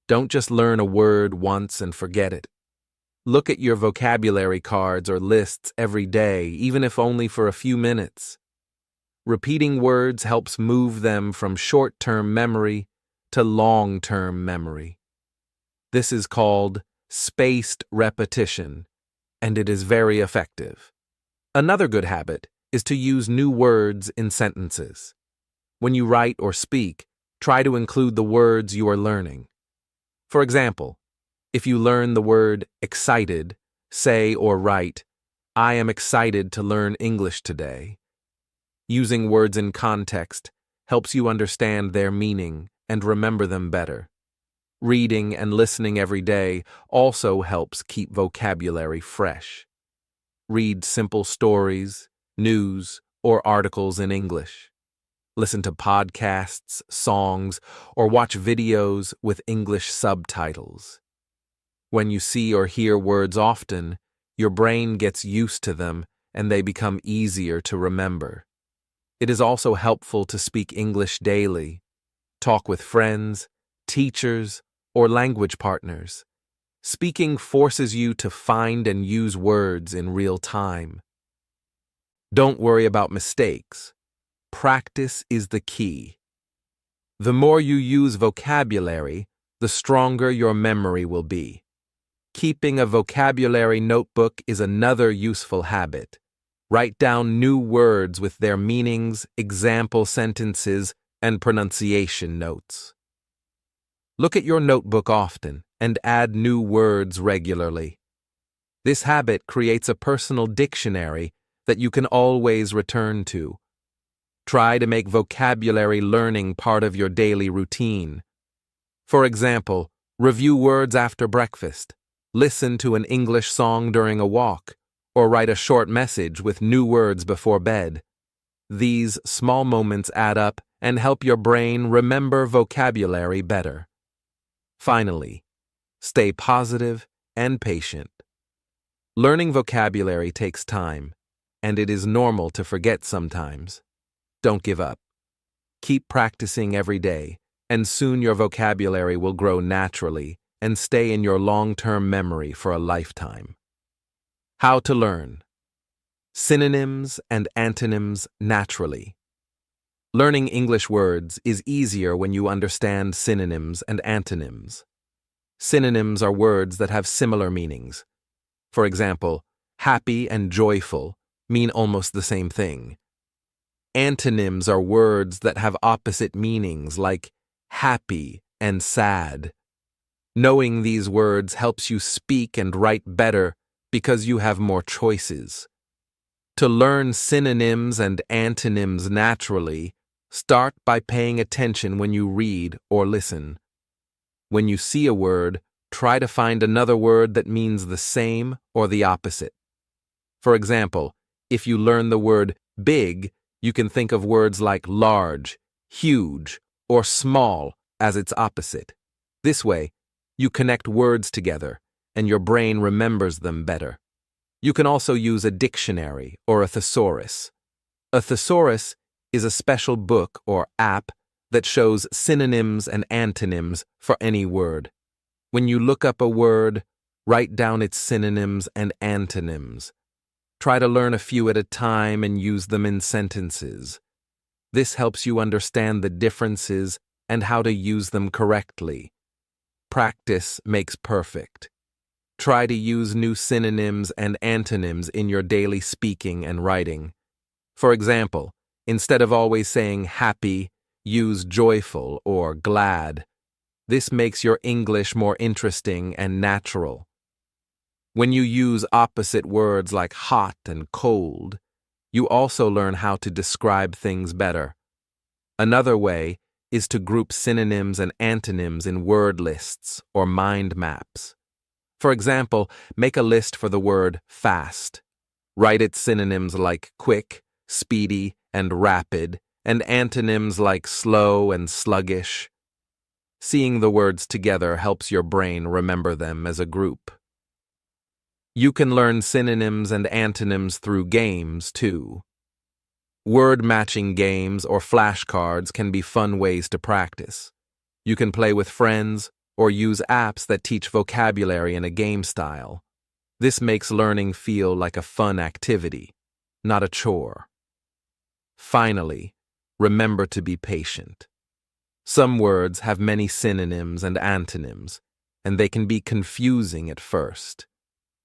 Don't just learn a word once and forget it. Look at your vocabulary cards or lists every day, even if only for a few minutes. Repeating words helps move them from short-term memory to long-term memory. This is called spaced repetition, and it is very effective. Another good habit is to use new words in sentences. When you write or speak, try to include the words you are learning. For example, if you learn the word excited, say or write, "I am excited to learn English today." Using words in context helps you understand their meaning and remember them better. Reading and listening every day also helps keep vocabulary fresh. Read simple stories, news, or articles in English. Listen to podcasts, songs, or watch videos with English subtitles. When you see or hear words often, your brain gets used to them and they become easier to remember. It is also helpful to speak English daily. Talk with friends, teachers, or language partners. Speaking forces you to find and use words in real time. Don't worry about mistakes. Practice is the key. The more you use vocabulary, the stronger your memory will be. Keeping a vocabulary notebook is another useful habit. Write down new words with their meanings, example sentences, and pronunciation notes. Look at your notebook often and add new words regularly. This habit creates a personal dictionary that you can always return to. Try to make vocabulary learning part of your daily routine. For example, review words after breakfast, listen to an English song during a walk, or write a short message with new words before bed. These small moments add up and help your brain remember vocabulary better. Finally, stay positive and patient. Learning vocabulary takes time, and it is normal to forget sometimes. Don't give up. Keep practicing every day, and soon your vocabulary will grow naturally and stay in your long-term memory for a lifetime. How to learn. Synonyms and antonyms naturally. Learning English words is easier when you understand synonyms and antonyms. Synonyms are words that have similar meanings. For example, happy and joyful mean almost the same thing. Antonyms are words that have opposite meanings, like happy and sad. Knowing these words helps you speak and write better because you have more choices. To learn synonyms and antonyms naturally, start by paying attention when you read or listen. When you see a word, try to find another word that means the same or the opposite. For example, if you learn the word big, you can think of words like large, huge, or small as its opposite. This way, you connect words together, and your brain remembers them better. You can also use a dictionary or a thesaurus. A thesaurus is a special book or app that shows synonyms and antonyms for any word. When you look up a word, write down its synonyms and antonyms. Try to learn a few at a time and use them in sentences. This helps you understand the differences and how to use them correctly. Practice makes perfect. Try to use new synonyms and antonyms in your daily speaking and writing. For example, instead of always saying happy, use joyful or glad. This makes your English more interesting and natural. When you use opposite words like hot and cold, you also learn how to describe things better. Another way is to group synonyms and antonyms in word lists or mind maps. For example, make a list for the word fast. Write its synonyms like quick, speedy, and rapid, and antonyms like slow and sluggish. Seeing the words together helps your brain remember them as a group. You can learn synonyms and antonyms through games, too. Word-matching games or flashcards can be fun ways to practice. You can play with friends or use apps that teach vocabulary in a game style. This makes learning feel like a fun activity, not a chore. Finally, remember to be patient. Some words have many synonyms and antonyms, and they can be confusing at first.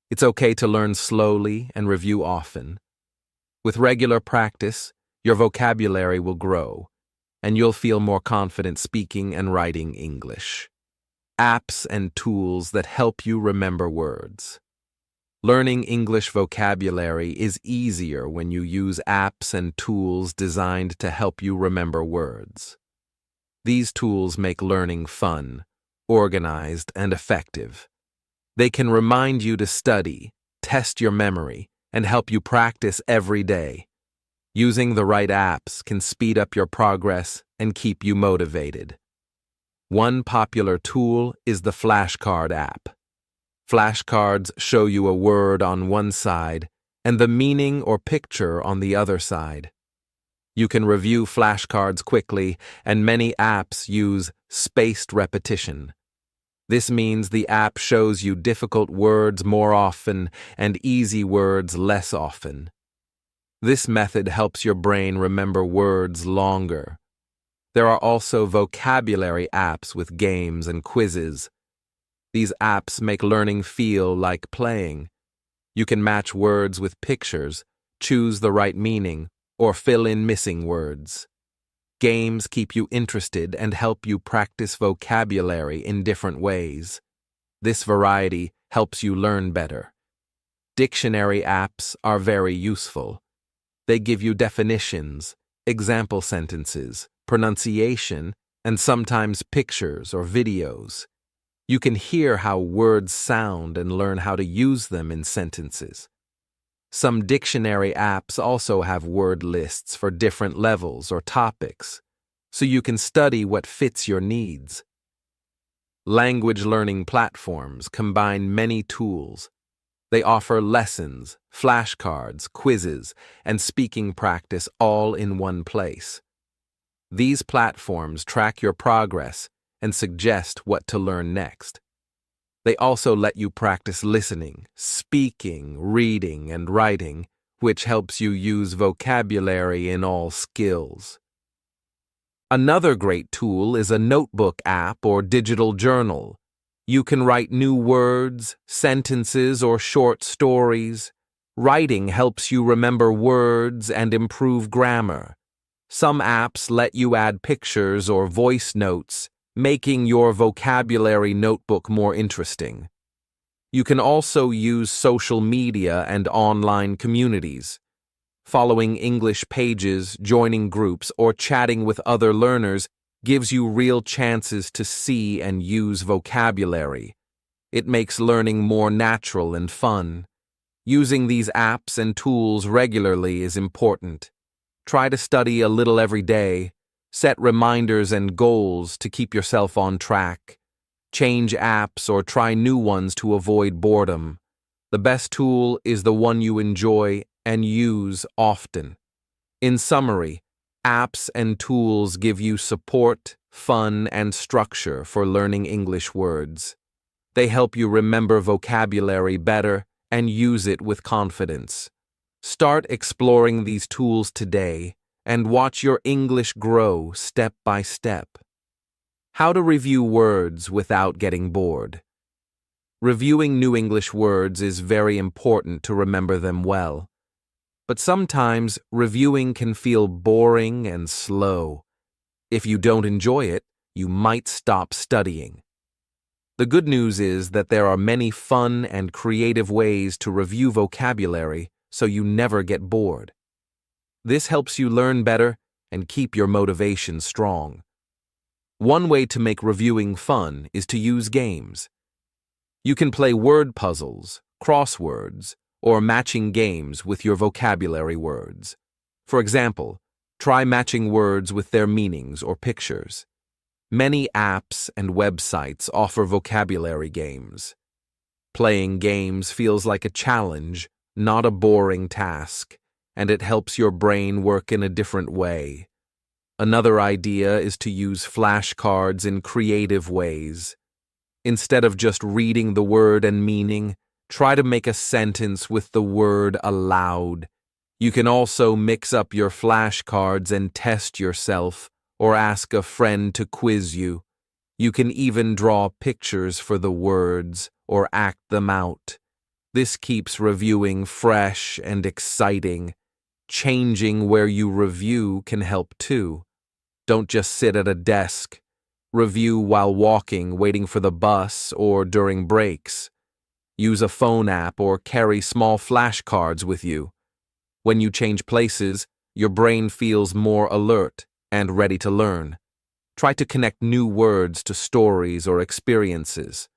It's okay to learn slowly and review often. With regular practice, your vocabulary will grow, and you'll feel more confident speaking and writing English. Apps and tools that help you remember words. Learning English vocabulary is easier when you use apps and tools designed to help you remember words. These tools make learning fun, organized, and effective. They can remind you to study, test your memory, and help you practice every day. Using the right apps can speed up your progress and keep you motivated. One popular tool is the flashcard app. Flashcards show you a word on one side and the meaning or picture on the other side. You can review flashcards quickly, and many apps use spaced repetition. This means the app shows you difficult words more often and easy words less often. This method helps your brain remember words longer. There are also vocabulary apps with games and quizzes. These apps make learning feel like playing. You can match words with pictures choose the right meaning, or fill in missing words. Games keep you interested and help you practice vocabulary in different ways. This variety helps you learn better. Dictionary apps are very useful. They give you definitions, example sentences, pronunciation, and sometimes pictures or videos. You can hear how words sound and learn how to use them in sentences. Some dictionary apps also have word lists for different levels or topics, so you can study what fits your needs. Language learning platforms combine many tools. They offer lessons, flashcards, quizzes, and speaking practice all in one place. These platforms track your progress and suggest what to learn next. They also let you practice listening, speaking, reading, and writing, which helps you use vocabulary in all skills. Another great tool is a notebook app or digital journal. You can write new words, sentences, or short stories. Writing helps you remember words and improve grammar. Some apps let you add pictures or voice notes, making your vocabulary notebook more interesting. You can also use social media and online communities. Following English pages, joining groups, or chatting with other learners gives you real chances to see and use vocabulary. It makes learning more natural and fun. Using these apps and tools regularly is important. Try to study a little every day. Set reminders and goals to keep yourself on track. Change apps or try new ones to avoid boredom. The best tool is the one you enjoy and use often. In summary, apps and tools give you support, fun, and structure for learning English words. They help you remember vocabulary better and use it with confidence. Start exploring these tools today and watch your English grow step by step. How to review words without getting bored. Reviewing new English words is very important to remember them well. But sometimes reviewing can feel boring and slow. If you don't enjoy it, you might stop studying. The good news is that there are many fun and creative ways to review vocabulary so you never get bored. This helps you learn better and keep your motivation strong. One way to make reviewing fun is to use games. You can play word puzzles, crosswords, or matching games with your vocabulary words. For example, try matching words with their meanings or pictures. Many apps and websites offer vocabulary games. Playing games feels like a challenge, not a boring task, and it helps your brain work in a different way. Another idea is to use flashcards in creative ways. Instead of just reading the word and meaning, try to make a sentence with the word aloud. You can also mix up your flashcards and test yourself, or ask a friend to quiz you. You can even draw pictures for the words or act them out. This keeps reviewing fresh and exciting. Changing where you review can help too. Don't just sit at a desk. Review while walking, waiting for the bus, or during breaks. Use a phone app or carry small flashcards with you. When you change places, your brain feels more alert and ready to learn. Try to connect new words to stories or experiences.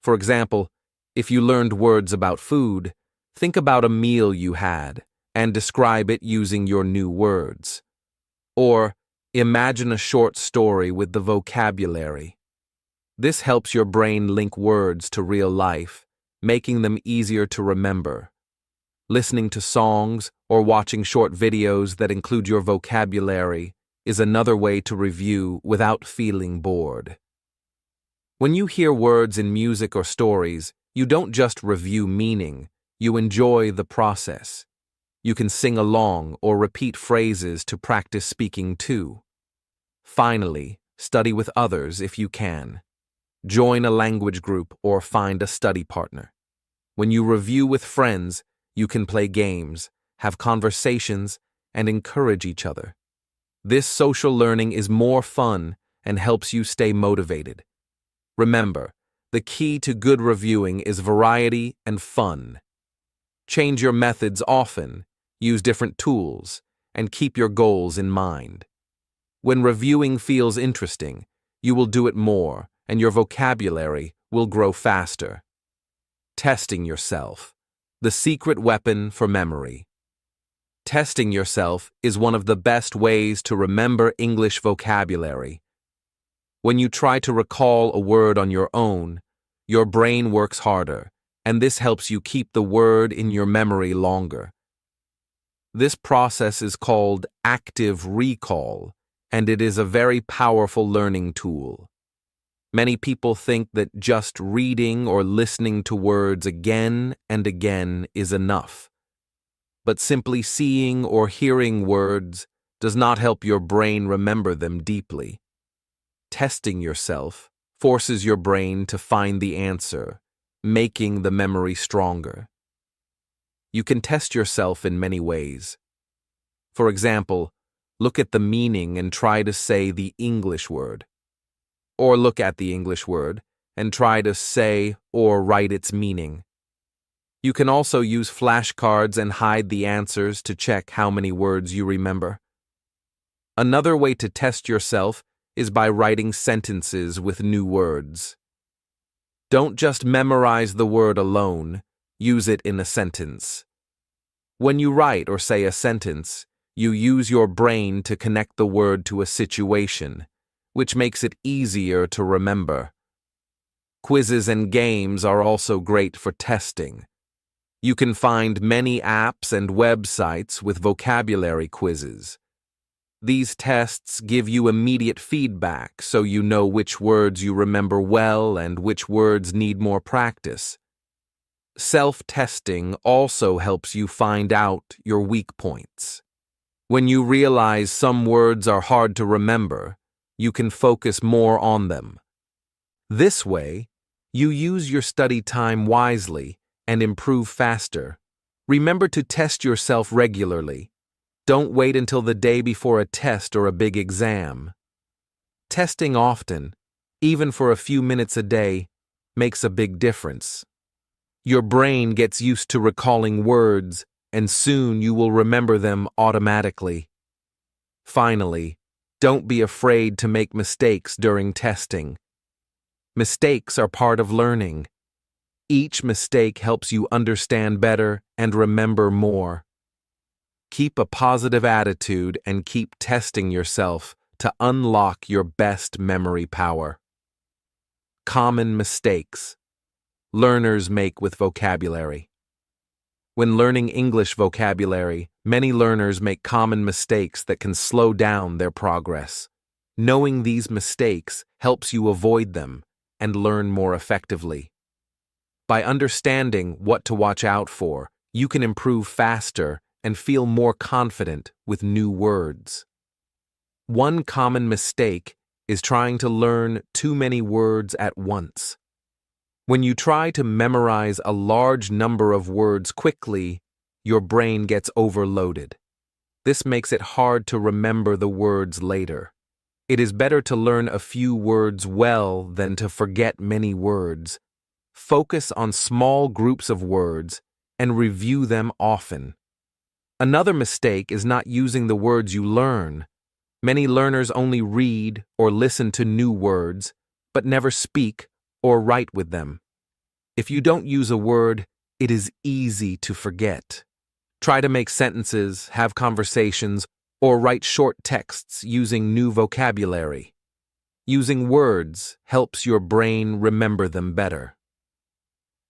For example, if you learned words about food, think about a meal you had and describe it using your new words. Or, imagine a short story with the vocabulary. This helps your brain link words to real life, making them easier to remember. Listening to songs or watching short videos that include your vocabulary is another way to review without feeling bored. When you hear words in music or stories, you don't just review meaning, you enjoy the process. You can sing along or repeat phrases to practice speaking too. Finally, study with others if you can. Join a language group or find a study partner. When you review with friends, you can play games, have conversations, and encourage each other. This social learning is more fun and helps you stay motivated. Remember, the key to good reviewing is variety and fun. Change your methods often, use different tools, and keep your goals in mind. When reviewing feels interesting, you will do it more, and your vocabulary will grow faster. Testing yourself, the secret weapon for memory. Testing yourself is one of the best ways to remember English vocabulary. When you try to recall a word on your own, your brain works harder, and this helps you keep the word in your memory longer. This process is called active recall, and it is a very powerful learning tool. Many people think that just reading or listening to words again and again is enough. But simply seeing or hearing words does not help your brain remember them deeply. Testing yourself forces your brain to find the answer, making the memory stronger. You can test yourself in many ways. For example, look at the meaning and try to say the English word. Or look at the English word and try to say or write its meaning. You can also use flashcards and hide the answers to check how many words you remember. Another way to test yourself is by writing sentences with new words. Don't just memorize the word alone, use it in a sentence. When you write or say a sentence, you use your brain to connect the word to a situation, which makes it easier to remember. Quizzes and games are also great for testing. You can find many apps and websites with vocabulary quizzes. These tests give you immediate feedback so you know which words you remember well and which words need more practice. Self-testing also helps you find out your weak points. When you realize some words are hard to remember, you can focus more on them. This way, you use your study time wisely and improve faster. Remember to test yourself regularly. Don't wait until the day before a test or a big exam. Testing often, even for a few minutes a day, makes a big difference. Your brain gets used to recalling words, and soon you will remember them automatically. Finally, don't be afraid to make mistakes during testing. Mistakes are part of learning. Each mistake helps you understand better and remember more. Keep a positive attitude and keep testing yourself to unlock your best memory power. Common mistakes learners make with vocabulary. When learning English vocabulary, many learners make common mistakes that can slow down their progress. Knowing these mistakes helps you avoid them and learn more effectively. By understanding what to watch out for, you can improve faster and feel more confident with new words. One common mistake is trying to learn too many words at once. When you try to memorize a large number of words quickly, your brain gets overloaded. This makes it hard to remember the words later. It is better to learn a few words well than to forget many words. Focus on small groups of words and review them often. Another mistake is not using the words you learn. Many learners only read or listen to new words, but never speak or write with them. If you don't use a word, it is easy to forget. Try to make sentences, have conversations, or write short texts using new vocabulary. Using words helps your brain remember them better.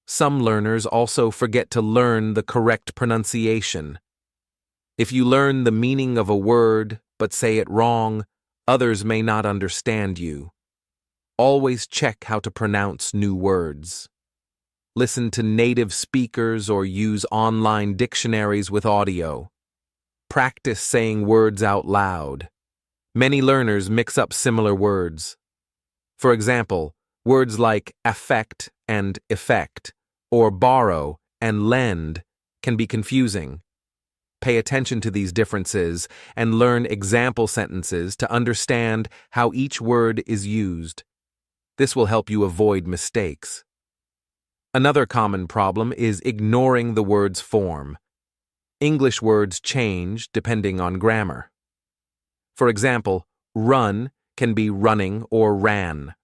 Some learners also forget to learn the correct pronunciation. If you learn the meaning of a word but say it wrong, others may not understand you. Always check how to pronounce new words. Listen to native speakers or use online dictionaries with audio. Practice saying words out loud. Many learners mix up similar words. For example, words like affect and effect, or borrow and lend, can be confusing. Pay attention to these differences and learn example sentences to understand how each word is used. This will help you avoid mistakes. Another common problem is ignoring the word's form. English words change depending on grammar. For example, run can be running or ran.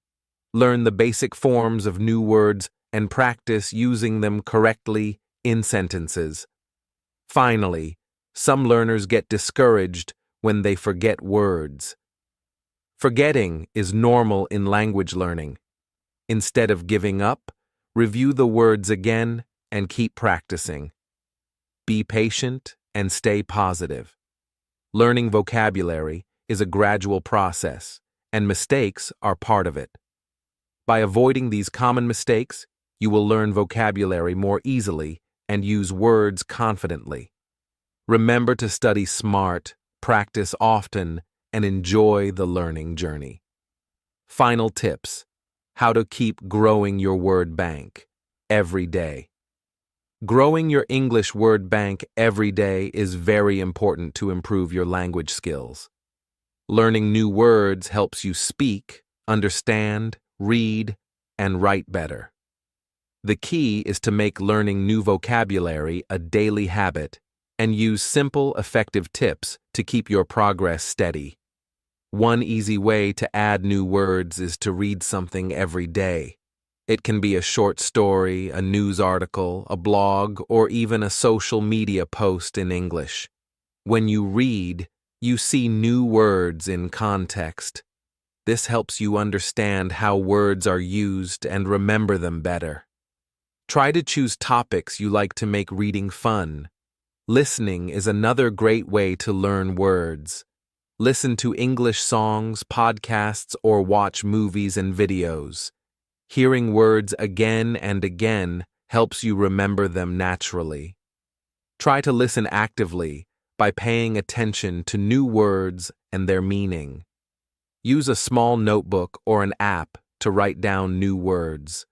Learn the basic forms of new words and practice using them correctly in sentences. Finally, some learners get discouraged when they forget words. Forgetting is normal in language learning. Instead of giving up, review the words again and keep practicing. Be patient and stay positive. Learning vocabulary is a gradual process, and mistakes are part of it. By avoiding these common mistakes, you will learn vocabulary more easily and use words confidently. Remember to study smart, practice often, and enjoy the learning journey. Final tips: how to keep growing your word bank every day. Growing your English word bank every day is very important to improve your language skills. Learning new words helps you speak, understand, read, and write better. The key is to make learning new vocabulary a daily habit and use simple, effective tips to keep your progress steady. One easy way to add new words is to read something every day. It can be a short story, a news article, a blog, or even a social media post in English. When you read, you see new words in context. This helps you understand how words are used and remember them better. Try to choose topics you like to make reading fun. Listening is another great way to learn words. Listen to English songs, podcasts, or watch movies and videos. Hearing words again and again helps you remember them naturally. Try to listen actively by paying attention to new words and their meaning. Use a small notebook or an app to write down new words.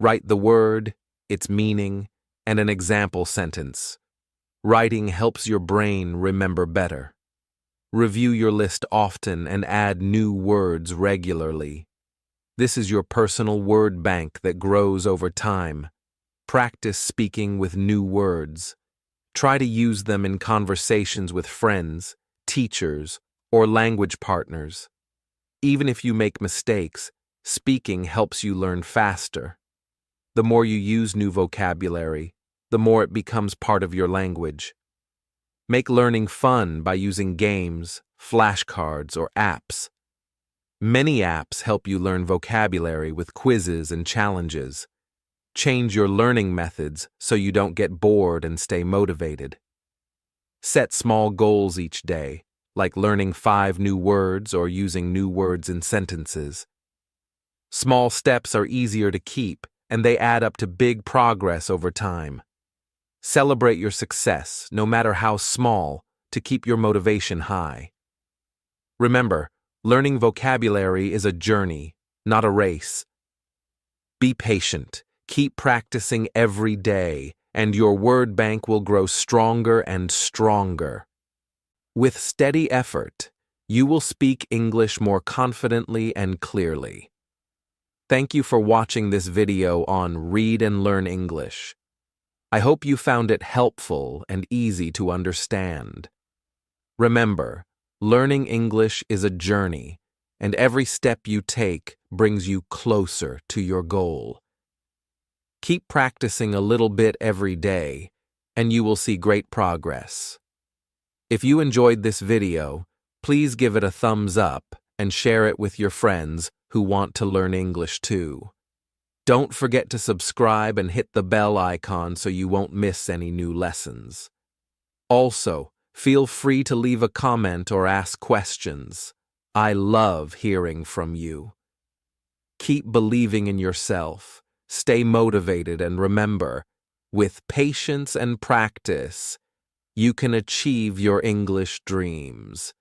Write the word, its meaning, and an example sentence. Writing helps your brain remember better. Review your list often and add new words regularly. This is your personal word bank that grows over time. Practice speaking with new words. Try to use them in conversations with friends, teachers, or language partners. Even if you make mistakes, speaking helps you learn faster. The more you use new vocabulary, the more it becomes part of your language. Make learning fun by using games, flashcards, or apps. Many apps help you learn vocabulary with quizzes and challenges. Change your learning methods so you don't get bored and stay motivated. Set small goals each day, like learning 5 new words or using new words in sentences. Small steps are easier to keep, and they add up to big progress over time. Celebrate your success, no matter how small, to keep your motivation high. Remember, learning vocabulary is a journey, not a race. Be patient, keep practicing every day, and your word bank will grow stronger and stronger. With steady effort, you will speak English more confidently and clearly. Thank you for watching this video on Read and Learn English. I hope you found it helpful and easy to understand. Remember, learning English is a journey, and every step you take brings you closer to your goal. Keep practicing a little bit every day, and you will see great progress. If you enjoyed this video, please give it a thumbs up and share it with your friends who want to learn English too. Don't forget to subscribe and hit the bell icon so you won't miss any new lessons. Also, feel free to leave a comment or ask questions. I love hearing from you. Keep believing in yourself, stay motivated, and remember, with patience and practice, you can achieve your English dreams.